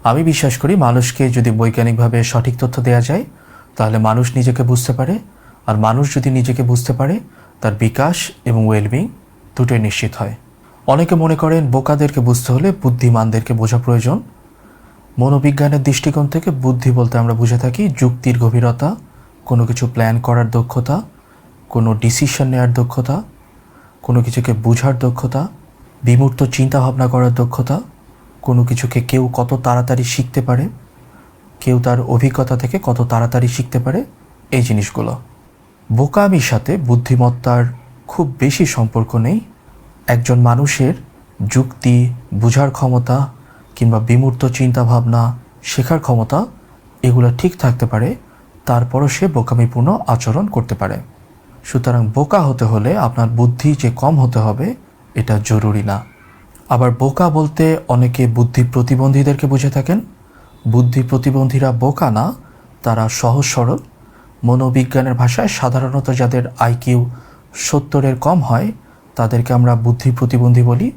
আমি বিশ্বাস করি মানুষকে যদি বৈজ্ঞানিকভাবে সঠিক তথ্য দেওয়া যায় তাহলে মানুষ নিজেকে বুঝতে পারে, আর মানুষ যদি নিজেকে বুঝতে পারে তার বিকাশ এবং ওয়েলবিং দুটোই নিশ্চিত হয়। অনেকে মনে করেন বোকাদেরকে বুঝতে হলে বুদ্ধিমানদেরকে বোঝা প্রয়োজন। মনোবিজ্ঞানের দৃষ্টিকোণ থেকে বুদ্ধি বলতে আমরা বুঝে থাকি যুক্তির গভীরতা, কোনো কিছু প্ল্যান করার দক্ষতা, কোনো ডিসিশন নেওয়ার দক্ষতা, কোনো কিছুকে বোঝার দক্ষতা, বিমূর্ত চিন্তাভাবনা করার দক্ষতা, কোনো কিছুকে কেউ কত তাড়াতাড়ি শিখতে পারে, কেউ তার অভিজ্ঞতা থেকে কত তাড়াতাড়ি শিখতে পারে, এই জিনিসগুলো। বোকামির সাথে বুদ্ধিমত্তার খুব বেশি সম্পর্ক নেই। একজন মানুষের যুক্তি, বোঝার ক্ষমতা কিংবা বিমূর্ত চিন্তাভাবনা, শেখার ক্ষমতা এগুলো ঠিক থাকতে পারে, তারপরও সে বোকামিপূর্ণ আচরণ করতে পারে। সুতরাং বোকা হতে হলে আপনার বুদ্ধি যে কম হতে হবে এটা জরুরি না। আবার বোকা বলতে অনেকে বুদ্ধি প্রতিবন্ধীদেরকে বুঝে থাকেন। বুদ্ধি প্রতিবন্ধীরা বোকা না, তারা সহজ সরল। মনোবিজ্ঞানের ভাষায় সাধারণত যাদের আইকিউ 70-এর কম হয় তাদেরকে আমরা বুদ্ধি প্রতিবন্ধী বলি।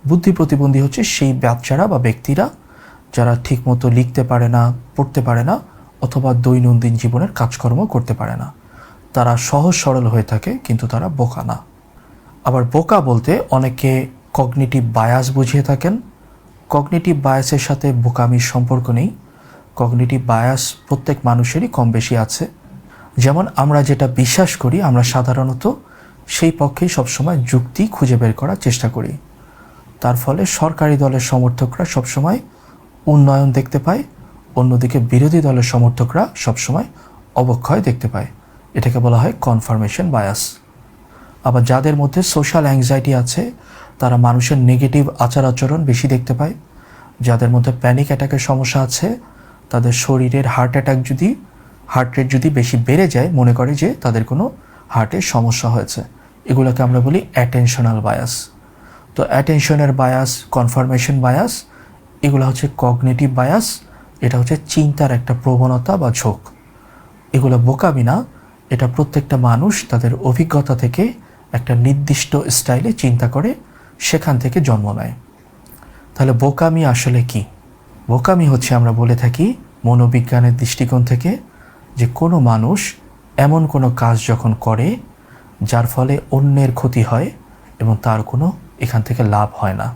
বুদ্ধি প্রতিবন্ধী হচ্ছে সেই বাচ্চারা বা ব্যক্তিরা যারা ঠিকমতো লিখতে পারে না, পড়তে পারে না, অথবা দৈনন্দিন জীবনের কাজকর্ম করতে পারে না। তারা সহজ সরল হয়ে থাকে, কিন্তু তারা বোকা না। আবার বোকা বলতে অনেকে কগনিটিভ বায়াস বুঝিয়ে থাকেন। কগনিটিভ বায়াসের সাথে বোকামির সম্পর্ক নেই। কগনিটিভ বায়াস প্রত্যেক মানুষেরই কম বেশি আছে। যেমন আমরা যেটা বিশ্বাস করি আমরা সাধারণত সেই পক্ষেই সবসময় যুক্তি খুঁজে বের করার চেষ্টা করি। তার ফলে সরকারি দলের সমর্থকরা সবসময় উন্নয়ন দেখতে পায়, অন্যদিকে বিরোধী দলের সমর্থকরা সবসময় অবক্ষয় দেখতে পায়। এটাকে বলা হয় কনফার্মেশন বায়াস। আবার যাদের মধ্যে সোশ্যাল অ্যাংজাইটি আছে তারা মানুষের নেগেটিভ আচার আচরণ বেশি দেখতে পায়। যাদের মধ্যে প্যানিক অ্যাটাকের সমস্যা আছে তাদের শরীরের হার্ট রেট যদি বেশি বেড়ে যায় মনে করে যে তাদের কোনো হার্টের সমস্যা হয়েছে। এগুলোকে আমরা বলি অ্যাটেনশনাল বায়াস। তো অ্যাটেনশনের বায়াস, কনফার্মেশন বায়াস, এগুলো হচ্ছে কগনিটিভ বায়াস। এটা হচ্ছে চিন্তার একটা প্রবণতা বা ঝোঁক। এগুলো বোকামি না, এটা প্রত্যেকটা মানুষ তাদের অভিজ্ঞতা থেকে একটা নির্দিষ্ট স্টাইলে চিন্তা করে, সেখান থেকে জন্ম নেয়। তাহলে বোকামি আসলে কি? বোকামি হচ্ছে আমরা বলে থাকি মনোবিজ্ঞানের দৃষ্টিকোণ থেকে যে কোনো মানুষ এমন কোনো কাজ যখন করে যার ফলে অন্যের ক্ষতি হয় এবং তার কোনো এখান থেকে লাভ হয় না।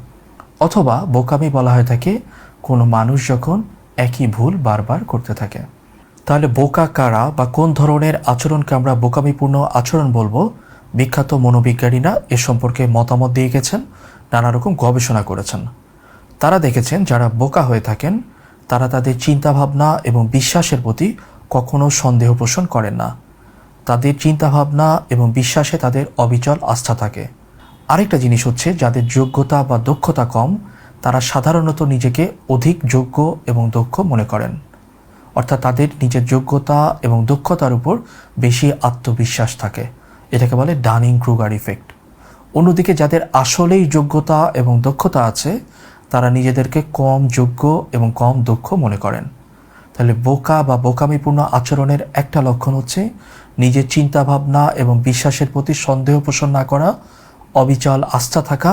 অথবা বোকামি বলা হয়ে থাকে কোনো মানুষ যখন একই ভুল বারবার করতে থাকে। তাহলে বোকা কারা বা কোন ধরনের আচরণকে আমরা বোকামিপূর্ণ আচরণ বলবো? বিখ্যাত মনোবিজ্ঞানীরা এ সম্পর্কে মতামত দিয়ে গেছেন, নানা রকম গবেষণা করেছেন। তারা দেখেছেন যারা বোকা হয়ে থাকেন তারা তাদের চিন্তাভাবনা এবং বিশ্বাসের প্রতি কখনো সন্দেহ পোষণ করেন না। তাদের চিন্তাভাবনা এবং বিশ্বাসে তাদের অবিচল আস্থা থাকে। আরেকটা জিনিস হচ্ছে যাদের যোগ্যতা বা দক্ষতা কম তারা সাধারণত নিজেকে অধিক যোগ্য এবং দক্ষ মনে করেন। অর্থাৎ তাদের নিজের যোগ্যতা এবং দক্ষতার উপর বেশি আত্মবিশ্বাস থাকে। এটাকে বলে ডানিং-ক্রুগার ইফেক্ট। অন্যদিকে যাদের আসলেই যোগ্যতা এবং দক্ষতা আছে তারা নিজেদেরকে কম যোগ্য এবং কম দক্ষ মনে করেন। তাহলে বোকা বা বোকামিপূর্ণ আচরণের একটা লক্ষণ হচ্ছে নিজের চিন্তাভাবনা এবং বিশ্বাসের প্রতি সন্দেহ পোষণ না করা, অবিচল আস্থা থাকা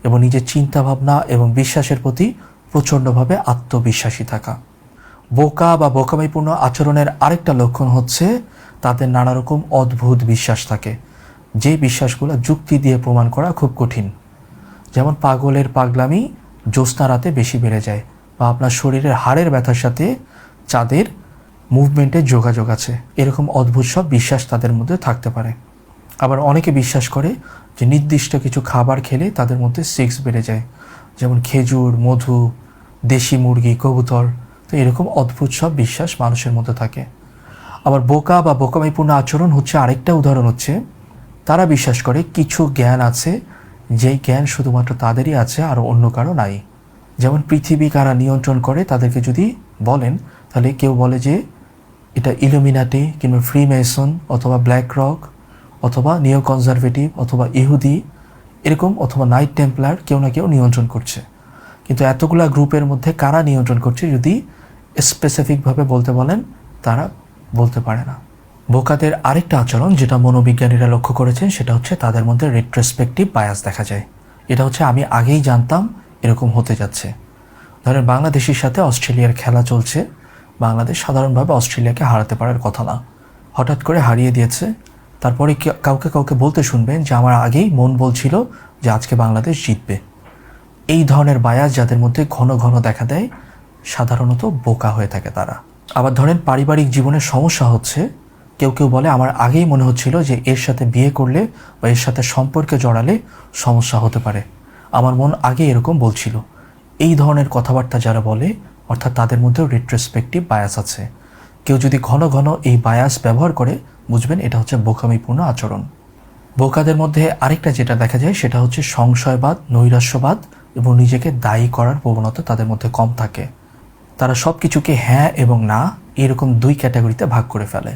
এবং নিজের চিন্তাভাবনা এবং বিশ্বাসের প্রতি প্রচণ্ডভাবে আত্মবিশ্বাসী থাকা। বোকা বা বোকামিপূর্ণ আচরণের আরেকটা লক্ষণ হচ্ছে তাদের নানা রকম অদ্ভুত বিশ্বাস থাকে, যে বিশ্বাসগুলো যুক্তি দিয়ে প্রমাণ করা খুব কঠিন। যেমন পাগলের পাগলামি জ্যোৎস্না রাতে বেশি বেড়ে যায়, বা আপনার শরীরের হাড়ের ব্যথার সাথে চাঁদের মুভমেন্টের যোগাযোগ আছে, এরকম অদ্ভুত সব বিশ্বাস তাদের মধ্যে থাকতে পারে। আবার অনেকে বিশ্বাস করে যে নির্দিষ্ট কিছু খাবার খেলে তাদের মধ্যে সেক্স বেড়ে যায়, যেমন খেজুর, মধু, দেশি মুরগি, কবুতর। তো এরকম অদ্ভুত সব বিশ্বাস মানুষের মধ্যে থাকে। আবার বোকা বা বোকামিপূর্ণ আচরণ হচ্ছে আরেকটা উদাহরণ হচ্ছে তারা বিশ্বাস করে কিছু জ্ঞান আছে যেই জ্ঞান শুধুমাত্র তাদেরই আছে আর অন্য কারো নাই। যেমন পৃথিবী কারা নিয়ন্ত্রণ করে তাদেরকে যদি বলেন তাহলে কেউ বলে যে এটা ইলুমিনাটি কিংবা ফ্রিমেসন অথবা ব্ল্যাক রক অথবা নিও কনজারভেটিভ অথবা ইহুদি এরকম, অথবা নাইট টেম্পলার, কেউ না কেউ নিয়ন্ত্রণ করছে। কিন্তু এতগুলা গ্রুপের মধ্যে কারা নিয়ন্ত্রণ করছে যদি স্পেসিফিকভাবে বলতে বলেন তারা বলতে পারে না। বোকাদের আরেকটা আচরণ যেটা মনোবিজ্ঞানীরা লক্ষ্য করেছেন সেটা হচ্ছে তাদের মধ্যে রেট্রোস্পেক্টিভ বায়াস দেখা যায়। এটা হচ্ছে আমি আগেই জানতাম এরকম হতে যাচ্ছে। ধরেন বাংলাদেশের সাথে অস্ট্রেলিয়ার খেলা চলছে, বাংলাদেশ সাধারণভাবে অস্ট্রেলিয়াকে হারাতে পারার কথা না, হঠাৎ করে হারিয়ে দিয়েছে। তারপরে কাউকে কাউকে বলতে শুনবেন যে আমার আগেই মন বলছিল যে আজকে বাংলাদেশ জিতবে। এই ধরনের বায়াস যাদের মধ্যে ঘন ঘন দেখা দেয়, সাধারণত বোকা হয়ে থাকে তারা। আবার ধরেন পারিবারিক জীবনের সমস্যা হচ্ছে, কেউ কেউ বলে আমার আগেই মনে হচ্ছিল যে এর সাথে বিয়ে করলে বা এর সাথে সম্পর্কে জড়ালে সমস্যা হতে পারে, আমার মন আগে এরকম বলছিল। এই ধরনের কথাবার্তা যারা বলে, অর্থাৎ তাদের মধ্যেও রিট্রোস্পেক্টিভ বায়াস আছে। কেউ যদি ঘন ঘন এই বায়াস ব্যবহার করে, বুঝবেন এটা হচ্ছে বোকামিপূর্ণ আচরণ। বোকাদের মধ্যে আরেকটা যেটা দেখা যায় সেটা হচ্ছে সংশয়বাদ, নৈরাশ্যবাদ এবং নিজেকে দায়ী করার প্রবণতা তাদের মধ্যে কম থাকে। তারা সব কিছুকে হ্যাঁ এবং না এরকম দুই ক্যাটাগরিতে ভাগ করে ফেলে।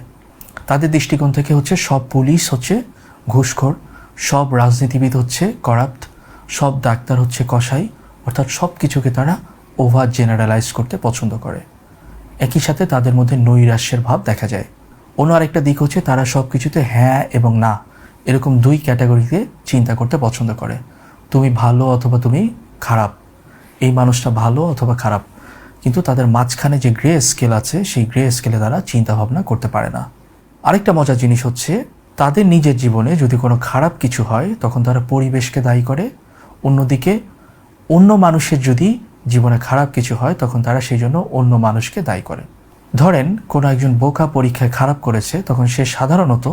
তাদের দৃষ্টিকোণ থেকে হচ্ছে সব পুলিশ হচ্ছে ঘুষখোর, সব রাজনীতিবিদ হচ্ছে করাপ্ট, সব ডাক্তার হচ্ছে কসাই, অর্থাৎ সব কিছুকে তারা ওভার জেনারেলাইজ করতে পছন্দ করে। একই সাথে তাদের মধ্যে নৈরাশ্যের ভাব দেখা যায়। অন্য আরেকটা দিক হচ্ছে তারা সব কিছুতে হ্যাঁ এবং না এরকম দুই ক্যাটাগরিতে চিন্তা করতে পছন্দ করে। তুমি ভালো অথবা তুমি খারাপ, এই মানুষটা ভালো অথবা খারাপ, কিন্তু তাদের মাঝখানে যে গ্রে স্কেল আছে সেই গ্রে স্কেলে তারা চিন্তা ভাবনা করতে পারে না। আরেকটা মজার জিনিস হচ্ছে তাদের নিজের জীবনে যদি কোনো খারাপ কিছু হয় তখন তারা পরিবেশকে দায়ী করে, অন্যদিকে অন্য মানুষের যদি জীবনে খারাপ কিছু হয় তখন তারা সেই জন্য অন্য মানুষকে দায়ী করে। ধরেন কোনো একজন বোকা পরীক্ষায় খারাপ করেছে, তখন সে সাধারণত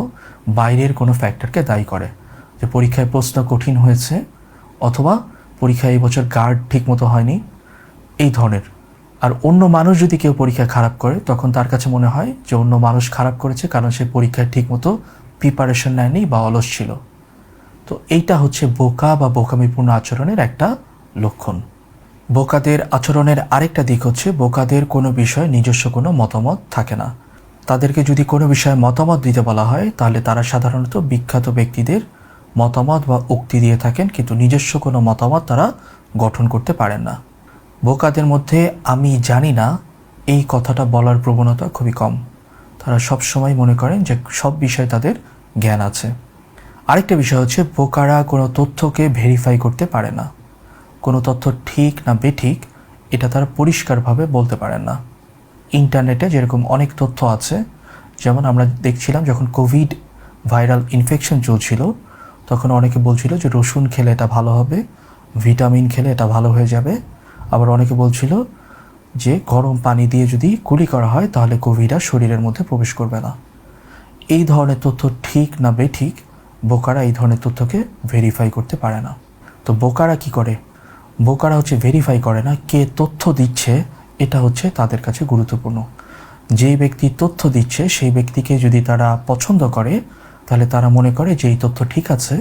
বাইরের কোনো ফ্যাক্টরকে দায়ী করে, যে পরীক্ষায় প্রশ্ন কঠিন হয়েছে অথবা পরীক্ষায় এই বছর গার্ড ঠিকমতো হয়নি, এই ধরনের। আর অন্য মানুষ যদি কেউ পরীক্ষা খারাপ করে তখন তার কাছে মনে হয় যে অন্য মানুষ খারাপ করেছে কারণ সে পরীক্ষায় ঠিকমতো প্রিপারেশন নেয়নি বা অলস ছিল। তো এইটা হচ্ছে বোকা বা বোকামিপূর্ণ আচরণের একটা লক্ষণ। বোকাদের আচরণের আরেকটা দিক হচ্ছে বোকাদের কোনো বিষয়ে নিজস্ব কোনো মতামত থাকে না। তাদেরকে যদি কোনো বিষয়ে মতামত দিতে বলা হয় তাহলে তারা সাধারণত বিখ্যাত ব্যক্তিদের মতামত বা উক্তি দিয়ে থাকেন, কিন্তু নিজস্ব কোনো মতামত তারা গঠন করতে পারেন না। বোকাদের মধ্যে আমি জানি না এই কথাটা বলার প্রবণতা খুবই কম। তারা সব সময় মনে করেন যে সব বিষয়ে তাদের জ্ঞান আছে। আরেকটা বিষয় হচ্ছে বোকারা কোনো তথ্যকে ভেরিফাই করতে পারে না। কোনো তথ্য ঠিক না বেঠিক এটা তারা পরিষ্কারভাবে বলতে পারেন না। ইন্টারনেটে যেরকম অনেক তথ্য আছে, যেমন আমরা দেখছিলাম যখন কোভিড ভাইরাল ইনফেকশন চলছিল তখন অনেকে বলছিল যে রসুন খেলে এটা ভালো হবে, ভিটামিন খেলে এটা ভালো হয়ে যাবে। আবার অনেকে বলছিল যে গরম পানি দিয়ে যদি কুলি করা হয় তাহলে কোভিড আর শরীরের মধ্যে প্রবেশ করবে না। এই ধরনের তথ্য ঠিক না বেঠিক বোকারা এই ধরনের তথ্যকে ভেরিফাই করতে পারে না। তো বোকারা কি করে? বোকারা হচ্ছে ভেরিফাই করে না, কে তথ্য দিচ্ছে এটা হচ্ছে তাদের কাছে গুরুত্বপূর্ণ। যেই ব্যক্তি তথ্য দিচ্ছে সেই ব্যক্তিকে যদি তারা পছন্দ করে তাহলে তারা মনে করে যে এই তথ্য ঠিক আছে,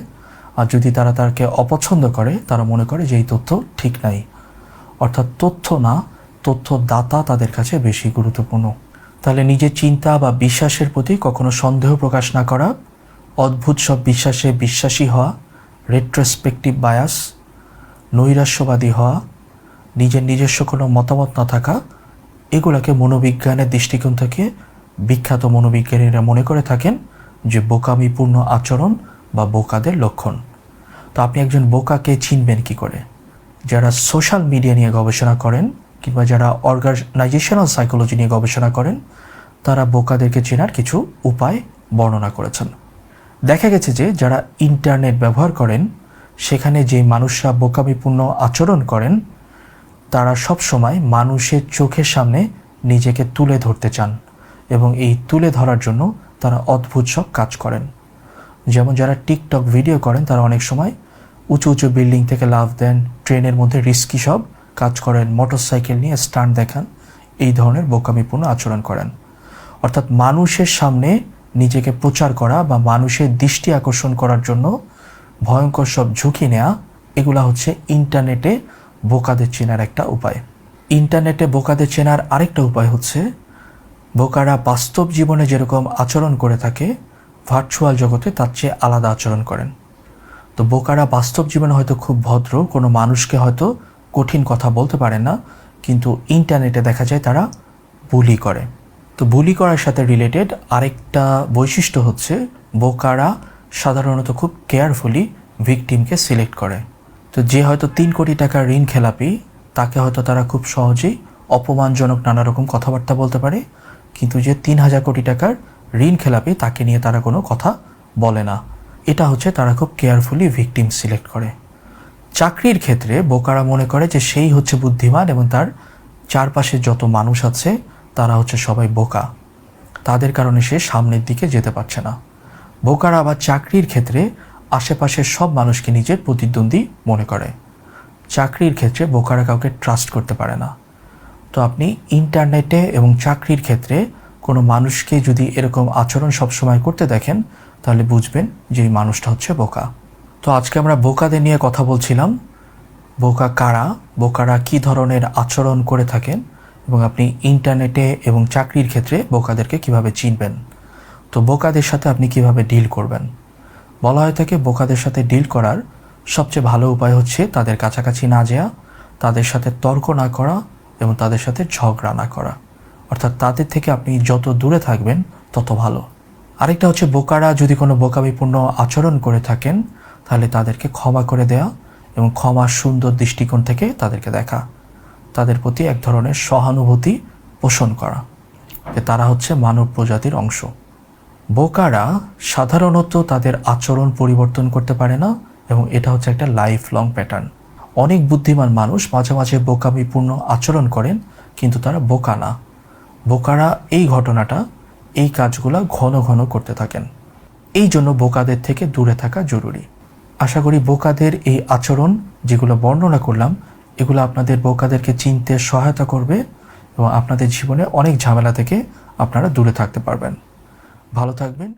আর যদি তারা তাকে অপছন্দ করে তারা মনে করে যে এই তথ্য ঠিক নাই। অর্থাৎ তথ্য না, তথ্যদাতা তাদের কাছে বেশি গুরুত্বপূর্ণ। তাহলে নিজের চিন্তা বা বিশ্বাসের প্রতি কখনো সন্দেহ প্রকাশ না করা, অদ্ভুত সব বিশ্বাসে বিশ্বাসী হওয়া, রেট্রোস্পেক্টিভ বায়াস, নৈরাশ্যবাদী হওয়া, নিজের নিজস্ব কোনো মতামত না থাকা, এগুলোকে মনোবিজ্ঞানের দৃষ্টিকোণ থেকে বিখ্যাত মনোবিজ্ঞানীরা মনে করে থাকেন যে বোকামিপূর্ণ আচরণ বা বোকাদের লক্ষণ। তো আপনি একজন বোকাকে চিনবেন কি করে? যারা সোশ্যাল মিডিয়া নিয়ে গবেষণা করেন কিংবা যারা অর্গানাইজেশনাল সাইকোলজি নিয়ে গবেষণা করেন তারা বোকাদেরকে চেনার কিছু উপায় বর্ণনা করেছেন। দেখা গেছে যে যারা ইন্টারনেট ব্যবহার করেন সেখানে যে মানুষরা বোকামিপূর্ণ আচরণ করেন তারা সব সময় মানুষের চোখের সামনে নিজেকে তুলে ধরতে চান এবং এই তুলে ধরার জন্য তারা অদ্ভুত সব কাজ করেন। যেমন যারা টিকটক ভিডিও করেন তারা অনেক সময় উঁচু উঁচু বিল্ডিং থেকে লাফ দেন, ট্রেনের মধ্যে রিস্কি সব কাজ করেন, মোটরসাইকেল নিয়ে স্টান্ট দেখান, এই ধরনের বোকামিপূর্ণ আচরণ করেন। অর্থাৎ মানুষের সামনে নিজেকে প্রচার করা বা মানুষের দৃষ্টি আকর্ষণ করার জন্য ভয়ঙ্কর সব ঝুঁকি নেওয়া, এগুলা হচ্ছে ইন্টারনেটে বোকাদের চেনার একটা উপায়। ইন্টারনেটে বোকাদের চেনার আরেকটা উপায় হচ্ছে বোকারা বাস্তব জীবনে যেরকম আচরণ করে থাকে ভার্চুয়াল জগতে তার চেয়ে আলাদা আচরণ করেন। তো বোকারা বাস্তব জীবনে হয়তো খুব ভদ্র, কোনো মানুষকে হয়তো কঠিন কথা বলতে পারে না, কিন্তু ইন্টারনেটে দেখা যায় তারা বুলি করে। তো বুলি করার সাথে রিলেটেড আরেকটা বৈশিষ্ট্য হচ্ছে বোকারা সাধারণত খুব কেয়ারফুলি ভিকটিমকে সিলেক্ট করে। তো যে হয়তো 3 কোটি টাকার ঋণ খেলাপি তাকে হয়তো তারা খুব সহজেই অপমানজনক নানা রকম কথাবার্তা বলতে পারে, কিন্তু যে 3,000 কোটি টাকার ঋণ খেলাপি তাকে নিয়ে তারা কোনো কথা বলে না। এটা হচ্ছে তারা খুব কেয়ারফুলি ভিকটিম সিলেক্ট করে। চাকরির ক্ষেত্রে বোকারা মনে করে যে সেই হচ্ছে বুদ্ধিমান এবং তার চারপাশে যত মানুষ আছে তারা হচ্ছে সবাই বোকা, তাদের কারণে সে সামনের দিকে যেতে পারছে না। বোকারা আবার চাকরির ক্ষেত্রে আশেপাশের সব মানুষকে নিজের প্রতিদ্বন্দ্বী মনে করে। চাকরির ক্ষেত্রে বোকারা কাউকে ট্রাস্ট করতে পারে না। তো আপনি ইন্টারনেটে এবং চাকরির ক্ষেত্রে কোনো মানুষকে যদি এরকম আচরণ সবসময় করতে দেখেন, তাহলে বুঝবেন যে এই মানুষটা হচ্ছে বোকা। তো আজকে আমরা বোকাদের নিয়ে কথা বলছিলাম। বোকা কারা, বোকারা কী ধরনের আচরণ করে থাকেন, এবং আপনি ইন্টারনেটে এবং চাকরির ক্ষেত্রে বোকাদেরকে কিভাবে চিনবেন। তো বোকাদের সাথে আপনি কিভাবে ডিল করবেন। বলা হয়ে থাকে বোকাদের সাথে ডিল করার সবচেয়ে ভালো উপায় হচ্ছে তাদের কাছাকাছি না যাওয়া, তাদের সাথে তর্ক না করা এবং তাদের সাথে ঝগড়া না করা। অর্থাৎ তাদের থেকে আপনি যত দূরে থাকবেন তত ভালো। আরেকটা হচ্ছে বোকারা যদি কোনো বোকামিপূর্ণ আচরণ করে থাকেন, তাহলে তাদেরকে ক্ষমা করে দেওয়া এবং ক্ষমার সুন্দর দৃষ্টিকোণ থেকে তাদেরকে দেখা, তাদের প্রতি এক ধরনের সহানুভূতি পোষণ করা, যে তারা হচ্ছে মানব প্রজাতির অংশ। বোকারা সাধারণত তাদের আচরণ পরিবর্তন করতে পারে না, এবং এটা হচ্ছে একটা লাইফ লং প্যাটার্ন। অনেক বুদ্ধিমান মানুষ মাঝে মাঝে বোকামিপূর্ণ আচরণ করেন, কিন্তু তারা বোকা না। বোকারা এই ঘটনাটা, এই কাজগুলো ঘন ঘন করতে থাকেন। এই জন্য বোকাদের থেকে দূরে থাকা জরুরি। আশা করি বোকাদের এই আচরণ যেগুলো বর্ণনা করলাম, এগুলো আপনাদের বোকাদেরকে চিনতে সহায়তা করবে এবং আপনাদের জীবনে অনেক ঝামেলা থেকে আপনারা দূরে থাকতে পারবেন। ভালো থাকবেন।